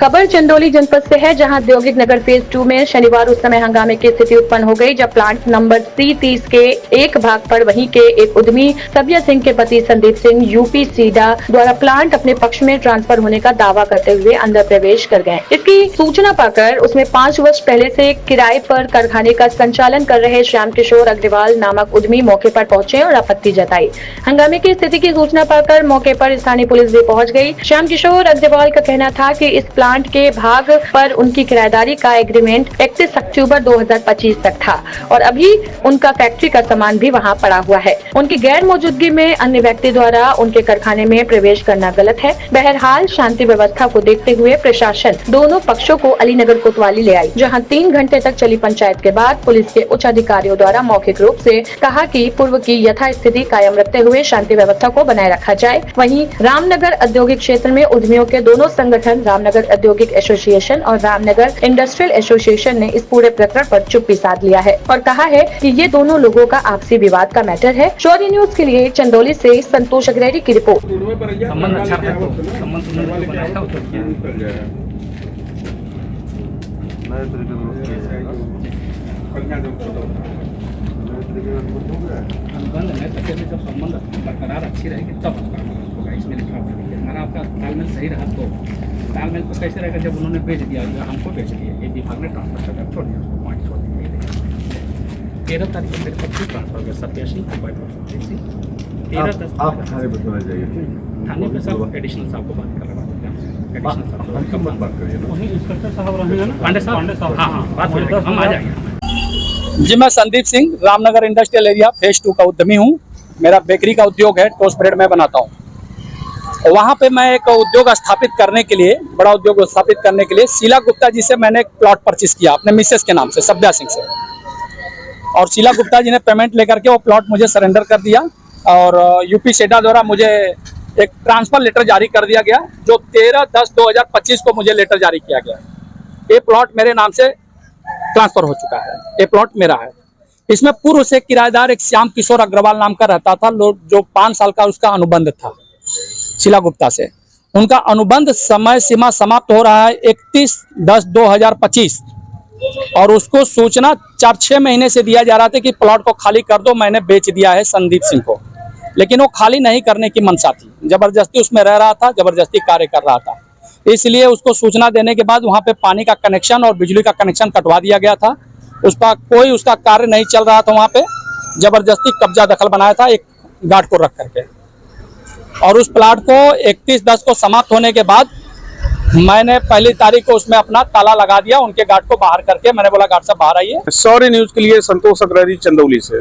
खबर चंदौली जनपद से है, जहां औद्योगिक नगर फेज 2 में शनिवार उस समय हंगामे की स्थिति उत्पन्न हो गई जब प्लांट नंबर C30 के एक भाग पर वहीं के एक उद्यमी सब्या सिंह के पति संदीप सिंह यूपी सीडा द्वारा प्लांट अपने पक्ष में ट्रांसफर होने का दावा करते हुए अंदर प्रवेश कर गए। इसकी सूचना पाकर उसमें 5 वर्ष पहले से किराए पर कारखाने का संचालन कर रहे श्याम किशोर अग्रवाल नामक उद्यमी मौके पर पहुंचे और आपत्ति जताई। हंगामे की स्थिति की सूचना पाकर मौके पर स्थानीय पुलिस भी पहुंच गई। श्याम किशोर अग्रवाल का कहना था कि इस प्लांट के भाग पर उनकी किराएदारी का एग्रीमेंट 31 अक्टूबर 2025 तक था और अभी उनका फैक्ट्री का सामान भी वहां पड़ा हुआ है। उनकी गैर मौजूदगी में अन्य व्यक्ति द्वारा उनके कारखाने में प्रवेश करना गलत है। बहरहाल शांति व्यवस्था को देखते हुए प्रशासन दोनों पक्षों को अलीनगर कोतवाली ले आई, जहां 3 घंटे तक चली पंचायत के बाद पुलिस के उच्च अधिकारियों द्वारा मौखिक रूप से कहा कि पूर्व की यथास्थिति कायम रखते हुए शांति व्यवस्था को बनाए रखा जाए। वहीं रामनगर औद्योगिक क्षेत्र में उद्यमियों के दोनों संगठन रामनगर औद्योगिक एसोसिएशन और रामनगर इंडस्ट्रियल एसोसिएशन ने इस पूरे प्रकरण पर चुप्पी साध लिया है और कहा है कि ये दोनों लोगों का आपसी विवाद का मैटर है। शौर्य न्यूज के लिए चंदौली से संतोष अग्रवाल की रिपोर्ट। जब संबंध बरकरार अच्छी रहेगी तब होगा, इसमें लिखा हुआ है। हमारा आपका तालमेल सही रहा तो तालमेल तो कैसे रहेगा जब उन्होंने बेच दिया, हमको बेच दिया, ये विभाग ने ट्रांसफर कर छोड़ दिया, उसको पॉइंट छोड़ दिया। 13 तारीख को मेरे पक्ष ट्रांसफर हो गया, 87 को पॉइंट 13 आप थाने पर चले जाइए, थाने पे सब एडिशनल साहब को बात कर रहा हूँ। एडिशनल साहब कब बात करिए ना, वही इंस्पेक्टर साहब रहेंगे ना, पांडे साहब। हाँ बात हो जाएगी, हम आ जाएंगे। जी, मैं Sandeep Singh Ramnagar industrial area phase 2 का उद्यमी हूँ। मेरा बेकरी का उद्योग है, टोस्ट ब्रेड मैं बनाता हूँ। वहाँ पे मैं एक उद्योग स्थापित करने के लिए, बड़ा उद्योग स्थापित करने के लिए शीला गुप्ता जी से मैंने एक प्लॉट परचेस किया अपने मिसेस के नाम से, सब्या सिंह से, और शीला गुप्ता जी ने पेमेंट लेकर के वो प्लॉट मुझे सरेंडर कर दिया और यूपी सेडा द्वारा मुझे एक ट्रांसफर लेटर जारी कर दिया गया, जो 13/10/2025 को मुझे लेटर जारी किया गया। ये प्लॉट मेरे नाम से ट्रांसफर हो चुका है, ये प्लॉट मेरा है। इसमें पूर्व से किराएदार एक श्याम किशोर अग्रवाल नाम का रहता था, जो 5 साल का उसका अनुबंध था शीला गुप्ता से। उनका अनुबंध समय सीमा समाप्त हो रहा है 31/10/2025 और उसको सूचना 4-6 महीने से दिया जा रहा था कि प्लॉट को खाली कर दो, मैंने बेच दिया है संदीप सिंह को, लेकिन वो खाली नहीं करने की मंशा थी, जबरदस्ती उसमें रह रहा था, जबरदस्ती कार्य कर रहा था। इसलिए उसको सूचना देने के बाद वहाँ पे पानी का कनेक्शन और बिजली का कनेक्शन कटवा दिया गया था। उसका कोई उसका कार्य नहीं चल रहा था, वहाँ पे जबरदस्ती कब्जा दखल बनाया था एक गार्ड को रख करके, और उस प्लाट को 31/10 को समाप्त होने के बाद मैंने 1 तारीख को उसमें अपना ताला लगा दिया, उनके गार्ड को बाहर करके मैंने बोला गार्ड साहब बाहर आइए। शौर्य न्यूज के लिए संतोष अग्रवाल चंदौली से।